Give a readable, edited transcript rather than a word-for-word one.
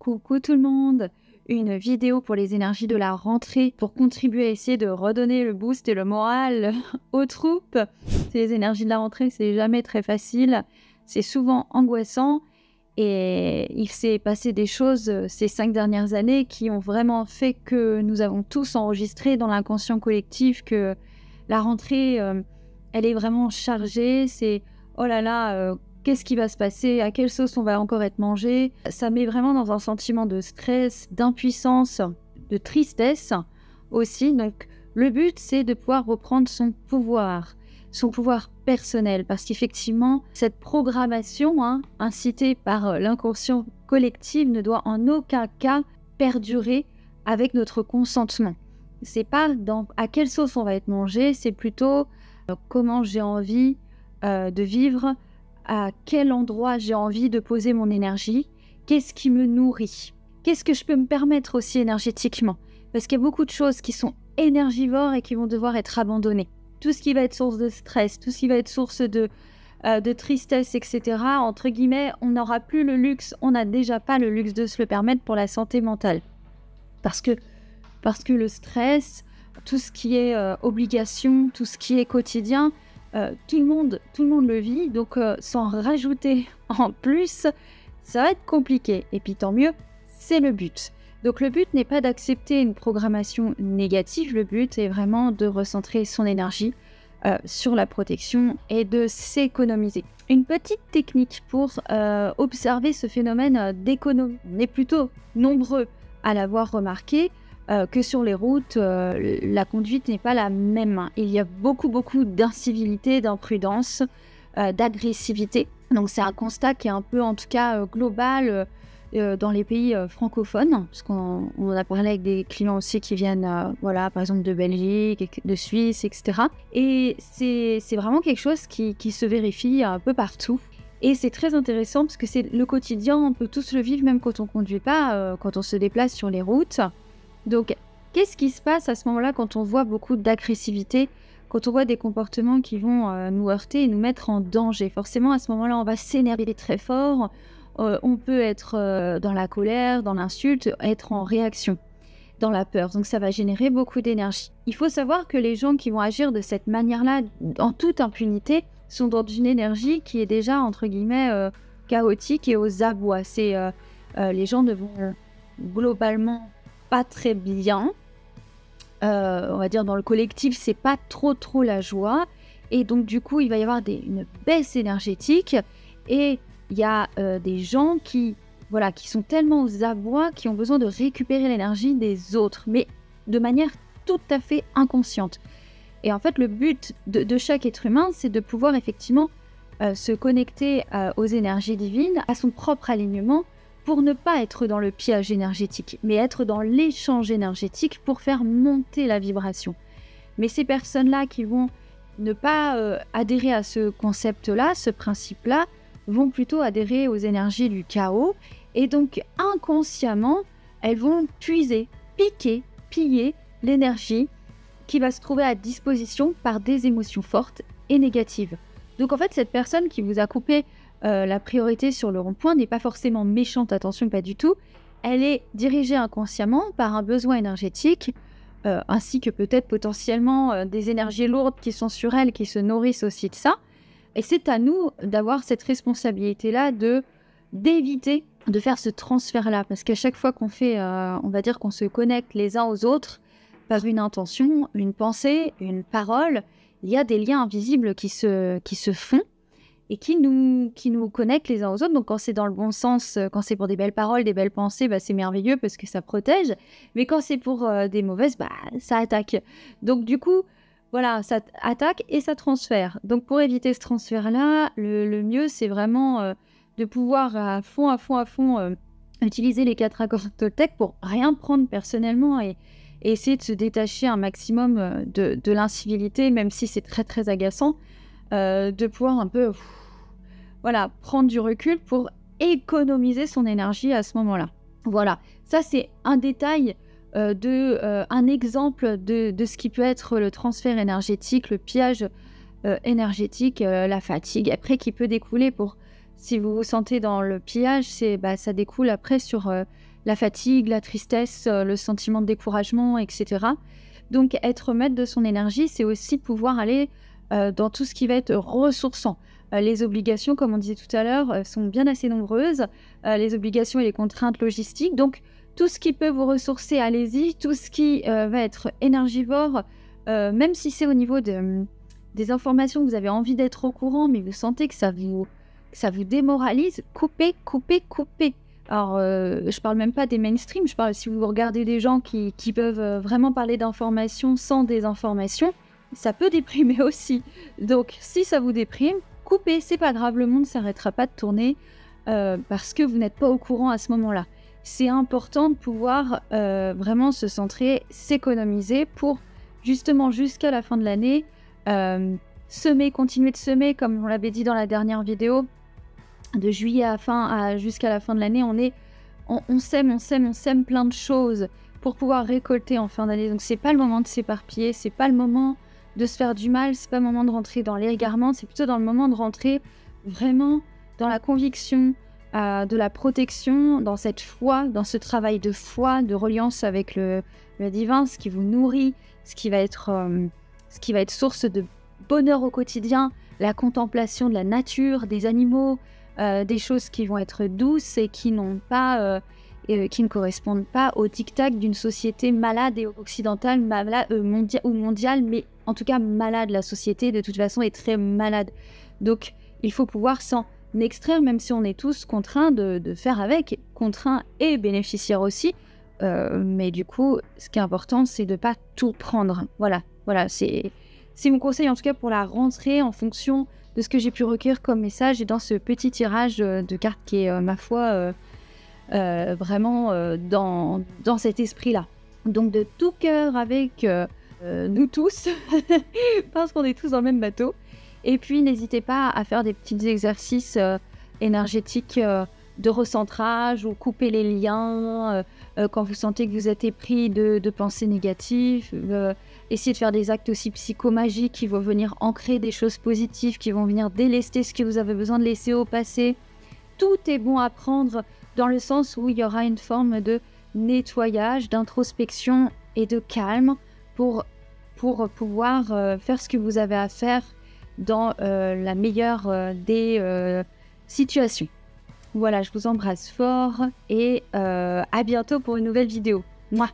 Coucou tout le monde! Une vidéo pour les énergies de la rentrée pour contribuer à essayer de redonner le boost et le moral aux troupes. Les énergies de la rentrée, c'est jamais très facile, c'est souvent angoissant et il s'est passé des choses ces 5 dernières années qui ont vraiment fait que nous avons tous enregistré dans l'inconscient collectif que la rentrée, elle est vraiment chargée, c'est oh là là, qu'est-ce qui va se passer? À quelle sauce on va encore être mangé? Ça met vraiment dans un sentiment de stress, d'impuissance, de tristesse aussi. Donc, le but, c'est de pouvoir reprendre son pouvoir personnel. Parce qu'effectivement, cette programmation incitée par l'inconscient collectif ne doit en aucun cas perdurer avec notre consentement. C'est pas à quelle sauce on va être mangé, c'est plutôt comment j'ai envie de vivre, à quel endroit j'ai envie de poser mon énergie, qu'est-ce qui me nourrit, qu'est-ce que je peux me permettre aussi énergétiquement, parce qu'il y a beaucoup de choses qui sont énergivores et qui vont devoir être abandonnées. Tout ce qui va être source de stress, tout ce qui va être source de tristesse, etc., entre guillemets, on n'aura plus le luxe, on n'a déjà pas le luxe de se le permettre pour la santé mentale. Parce que le stress, tout ce qui est obligation, tout ce qui est quotidien, tout le monde le vit, donc s'en rajouter en plus, ça va être compliqué. Et puis tant mieux, c'est le but. Donc le but n'est pas d'accepter une programmation négative, le but est vraiment de recentrer son énergie sur la protection et de s'économiser. Une petite technique pour observer ce phénomène d'économie. On est plutôt nombreux à l'avoir remarqué, que sur les routes, la conduite n'est pas la même. Il y a beaucoup d'incivilité, d'imprudence, d'agressivité. Donc c'est un constat qui est un peu, en tout cas, global dans les pays francophones, parce qu'on a parlé avec des clients aussi qui viennent, par exemple de Belgique, de Suisse, etc. Et c'est vraiment quelque chose qui se vérifie un peu partout. Et c'est très intéressant parce que c'est le quotidien, on peut tous le vivre, même quand on ne conduit pas, quand on se déplace sur les routes. Donc, qu'est-ce qui se passe à ce moment-là quand on voit beaucoup d'agressivité, quand on voit des comportements qui vont nous heurter et nous mettre en danger? Forcément, à ce moment-là, on va s'énerver très fort, on peut être dans la colère, dans l'insulte, être en réaction, dans la peur. Donc, ça va générer beaucoup d'énergie. Il faut savoir que les gens qui vont agir de cette manière-là, en toute impunité, sont dans une énergie qui est déjà, entre guillemets, chaotique et aux abois. Les gens ne vont globalement pas très bien, on va dire dans le collectif, c'est pas trop la joie, et donc du coup il va y avoir une baisse énergétique, et il y a des gens qui sont tellement aux abois, qui ont besoin de récupérer l'énergie des autres, mais de manière tout à fait inconsciente. Et en fait le but de chaque être humain, c'est de pouvoir effectivement se connecter aux énergies divines, à son propre alignement, pour ne pas être dans le piège énergétique, mais être dans l'échange énergétique pour faire monter la vibration. Mais ces personnes-là qui vont ne pas adhérer à ce concept-là, ce principe-là, vont plutôt adhérer aux énergies du chaos, et donc inconsciemment, elles vont puiser, piquer, piller l'énergie qui va se trouver à disposition par des émotions fortes et négatives. Donc en fait, cette personne qui vous a coupé la priorité sur le rond-point n'est pas forcément méchante, attention, pas du tout. Elle est dirigée inconsciemment par un besoin énergétique, ainsi que peut-être potentiellement des énergies lourdes qui sont sur elle, qui se nourrissent aussi de ça. Et c'est à nous d'avoir cette responsabilité-là d'éviter de faire ce transfert-là. Parce qu'à chaque fois qu'on fait, on va dire qu'on se connecte les uns aux autres par une intention, une pensée, une parole, il y a des liens invisibles qui se font et qui nous connectent les uns aux autres. Donc quand c'est dans le bon sens, quand c'est pour des belles paroles, des belles pensées, c'est merveilleux parce que ça protège. Mais quand c'est pour des mauvaises, ça attaque. Donc du coup, ça attaque et ça transfère. Donc pour éviter ce transfert-là, le mieux, c'est vraiment de pouvoir à fond utiliser les 4 accords Toltec pour rien prendre personnellement et essayer de se détacher un maximum de l'incivilité, même si c'est très agaçant. De pouvoir un peu prendre du recul pour économiser son énergie à ce moment-là. Voilà, ça c'est un détail, un exemple de ce qui peut être le transfert énergétique, le piège énergétique, la fatigue, après qui peut découler si vous vous sentez dans le pillage, ça découle après sur la fatigue, la tristesse, le sentiment de découragement, etc. Donc être maître de son énergie, c'est aussi pouvoir aller dans tout ce qui va être ressourçant. Les obligations, comme on disait tout à l'heure, sont bien assez nombreuses, les obligations et les contraintes logistiques. Donc tout ce qui peut vous ressourcer, allez-y. Tout ce qui va être énergivore, même si c'est au niveau des informations que vous avez envie d'être au courant, mais vous sentez que ça vous démoralise, coupez, coupez, coupez. Alors, je parle même pas des mainstream, je parle si vous regardez des gens qui peuvent vraiment parler d'informations sans désinformation, ça peut déprimer aussi. Donc, si ça vous déprime, coupez, c'est pas grave, le monde ne s'arrêtera pas de tourner parce que vous n'êtes pas au courant à ce moment-là. C'est important de pouvoir vraiment se centrer, s'économiser pour justement jusqu'à la fin de l'année, semer, continuer de semer, comme on l'avait dit dans la dernière vidéo, de juillet jusqu'à la fin de l'année, on sème plein de choses pour pouvoir récolter en fin d'année. Donc c'est pas le moment de s'éparpiller, c'est pas le moment de se faire du mal, c'est pas le moment de rentrer dans l'égarement, c'est plutôt dans le moment de rentrer vraiment dans la conviction, de la protection, dans cette foi, dans ce travail de foi, de reliance avec le divin, ce qui vous nourrit, ce qui va être source de bonheur au quotidien, la contemplation de la nature, des animaux, des choses qui vont être douces et qui ne correspondent pas au tic-tac d'une société malade et occidentale, mondiale, mais en tout cas malade. La société de toute façon est très malade. Donc il faut pouvoir s'en extraire, même si on est tous contraints de faire avec, contraints et bénéficiaires aussi. Mais du coup, ce qui est important, c'est de ne pas tout prendre. Voilà, c'est mon conseil en tout cas pour la rentrée en fonction de ce que j'ai pu recueillir comme message et dans ce petit tirage de cartes qui est, ma foi, vraiment dans cet esprit-là. Donc de tout cœur avec nous tous, parce qu'on est tous dans le même bateau. Et puis n'hésitez pas à faire des petits exercices énergétiques de recentrage ou couper les liens quand vous sentez que vous êtes épris de pensées négatives. Essayez de faire des actes aussi psychomagiques qui vont venir ancrer des choses positives, qui vont venir délester ce que vous avez besoin de laisser au passé. Tout est bon à prendre dans le sens où il y aura une forme de nettoyage, d'introspection et de calme pour pouvoir faire ce que vous avez à faire dans la meilleure des situations. Voilà, je vous embrasse fort et à bientôt pour une nouvelle vidéo. Mouah.